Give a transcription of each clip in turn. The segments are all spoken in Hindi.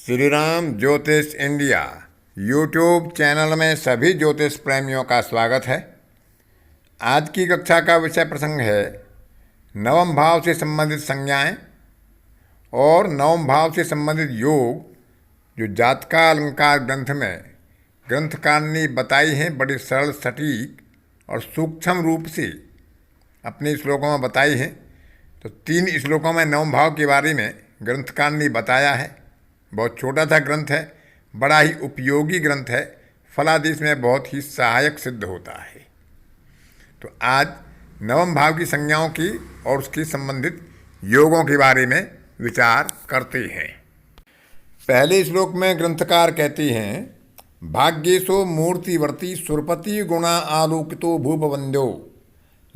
श्री राम ज्योतिष इंडिया यूट्यूब चैनल में सभी ज्योतिष प्रेमियों का स्वागत है। आज की कक्षा का विषय प्रसंग है नवम भाव से संबंधित संज्ञाएं और नवम भाव से संबंधित योग जो जातका अलंकार ग्रंथ में ग्रंथकार ने बताई हैं। बड़ी सरल, सटीक और सूक्ष्म रूप से अपने श्लोकों में बताई हैं। तो 3 श्लोकों में नवम भाव के बारे में ग्रंथकार ने बताया है। बहुत छोटा सा ग्रंथ है, बड़ा ही उपयोगी ग्रंथ है, फलादेश में बहुत ही सहायक सिद्ध होता है। तो आज नवम भाव की संज्ञाओं की और उसके संबंधित योगों के बारे में विचार करते हैं। पहले श्लोक में ग्रंथकार कहते हैं, भाग्येशो मूर्तिवर्ती सुरपति गुणा आलोकितो भूपवंद्यो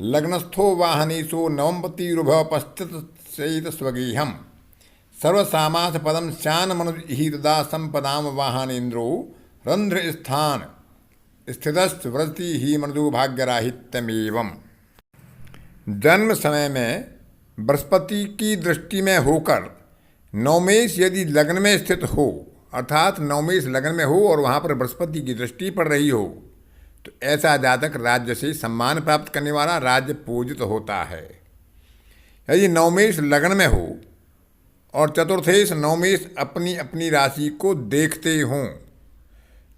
लग्नस्थो वाहनेशो नवमपतिरुभपस्थित सहित स्वगेहम सर्वसामास पदम श्यान मनुज ही तदा संपदाम वाहनेन्द्रो रंध्र स्थान स्थितस्त व्रति ही मनुजो भाग्यराहित्यमेवम्। जन्म समय में बृहस्पति की दृष्टि में होकर नवमेश यदि लग्न में स्थित हो, अर्थात नवमेश लग्न में हो और वहाँ पर बृहस्पति की दृष्टि पड़ रही हो, तो ऐसा जातक राज्य से सम्मान प्राप्त करने वाला, राज्य पूजित होता है। यदि नवमेश लग्न में हो और चतुर्थेश नवमेश अपनी अपनी राशि को देखते हों,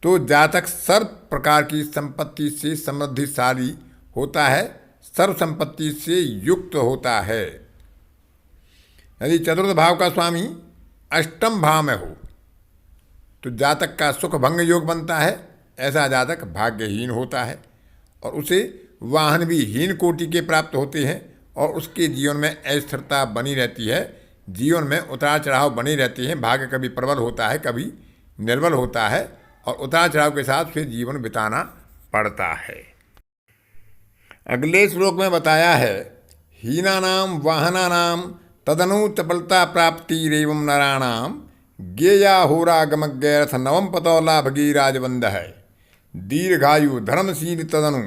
तो जातक सर्व प्रकार की संपत्ति से समृद्धिशाली होता है, सर्व संपत्ति से युक्त होता है। यदि चतुर्थ भाव का स्वामी अष्टम भाव में हो तो जातक का सुख भंग योग बनता है। ऐसा जातक भाग्यहीन होता है और उसे वाहन भी हीन कोटि के प्राप्त होते हैं और उसके जीवन में अस्थिरता बनी रहती है, जीवन में उतार चढ़ाव बनी रहती हैं। भाग्य कभी प्रबल होता है, कभी निर्बल होता है और उतार चढ़ाव के साथ फिर जीवन बिताना पड़ता है। अगले श्लोक में बताया है, हीनानाम वाहनानाम तदनु चपलता प्राप्ति रेवम नराणाम ज्ञेया होरागमज्ञरथ नवम पतौला भगी राजबंध है दीर्घायु धर्मशील तदनु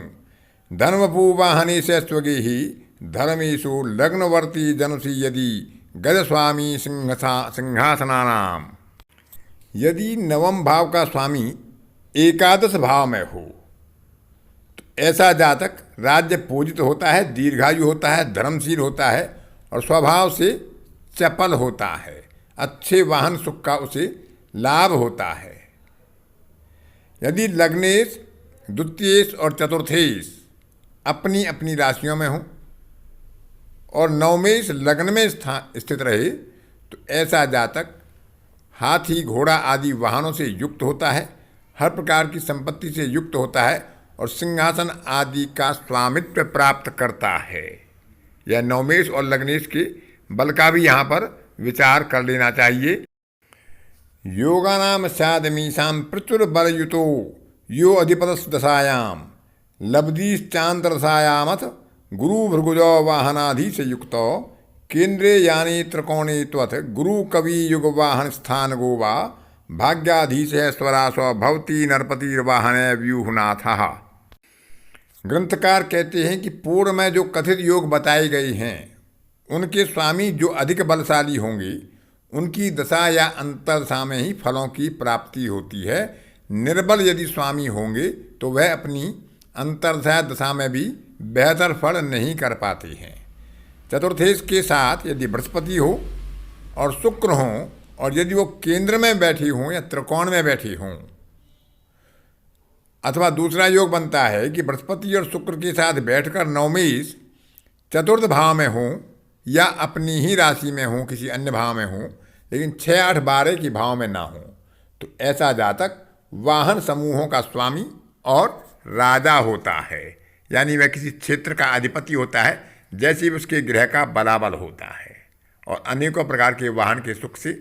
धर्मपू वाहने से स्वगेही धर्मेशु लग्नवर्ती जनुषी यदि गजस्वामी सिंहासनानाम। यदि नवम भाव का स्वामी एकादश भाव में हो तो ऐसा जातक राज्य पूजित होता है, दीर्घायु होता है, धर्मशील होता है और स्वभाव से चपल होता है। अच्छे वाहन सुख का उसे लाभ होता है। यदि लग्नेश, द्वितीयेश और चतुर्थेश अपनी अपनी राशियों में हों और नवमेश लग्न में स्थित रहे तो ऐसा जातक हाथी, घोड़ा आदि वाहनों से युक्त होता है, हर प्रकार की संपत्ति से युक्त होता है और सिंहासन आदि का स्वामित्व प्राप्त करता है। यह नवमेश और लग्नेश के बल का भी यहाँ पर विचार कर लेना चाहिए। योगानाम स्यादमीशां प्रचुर बलयुतो यो अधिपतस दशायाम लब्धीश्चांतरसायामथ गुरु भृगुजो वाहनाधीश युक्तो केंद्रे यानी त्रिकोणे त्वथ गुरु कवि युग वाहन स्थान गोवा भाग्याधीश स्वरासो भवती नरपतिर्वाहन व्यूहनाथ। ग्रंथकार कहते हैं कि पूर्व में जो कथित योग बताए गए हैं उनके स्वामी जो अधिक बलशाली होंगे उनकी दशा या अंतरदशा में ही फलों की प्राप्ति होती है। निर्बल यदि स्वामी होंगे तो वह अपनी अंतरदशा दशा में भी बेहतर फल नहीं कर पाते हैं। चतुर्थेश के साथ यदि बृहस्पति हो और शुक्र हों और यदि वो केंद्र में बैठी हों या त्रिकोण में बैठी हों, अथवा दूसरा योग बनता है कि बृहस्पति और शुक्र के साथ बैठकर नवमेश चतुर्थ भाव में हों या अपनी ही राशि में हों, किसी अन्य भाव में हों, लेकिन 6, 8, 12 के भाव में ना हों, तो ऐसा जातक वाहन समूहों का स्वामी और राजा होता है। यानी वह किसी क्षेत्र का अधिपति होता है, जैसे भी उसके ग्रह का बलाबल होता है और अनेकों प्रकार के वाहन के सुख से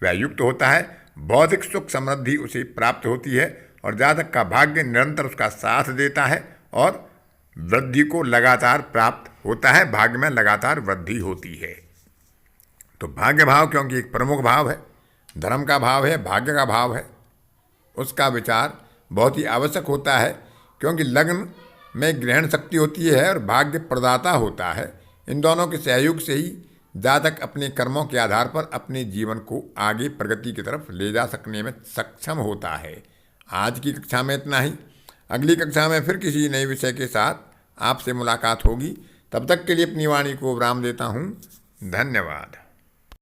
वह युक्त होता है। भौतिक सुख समृद्धि उसे प्राप्त होती है और जातक का भाग्य निरंतर उसका साथ देता है और वृद्धि को लगातार प्राप्त होता है। भाग्य में लगातार वृद्धि होती है। तो भाग्य भाव क्योंकि एक प्रमुख भाव है, धर्म का भाव है, भाग्य का भाव है, उसका विचार बहुत ही आवश्यक होता है। क्योंकि लग्न में ग्रहण शक्ति होती है और भाग्य प्रदाता होता है। इन दोनों के सहयोग से ही जातक अपने कर्मों के आधार पर अपने जीवन को आगे प्रगति की तरफ ले जा सकने में सक्षम होता है। आज की कक्षा में इतना ही। अगली कक्षा में फिर किसी नए विषय के साथ आपसे मुलाकात होगी। तब तक के लिए अपनी वाणी को विराम देता हूँ। धन्यवाद।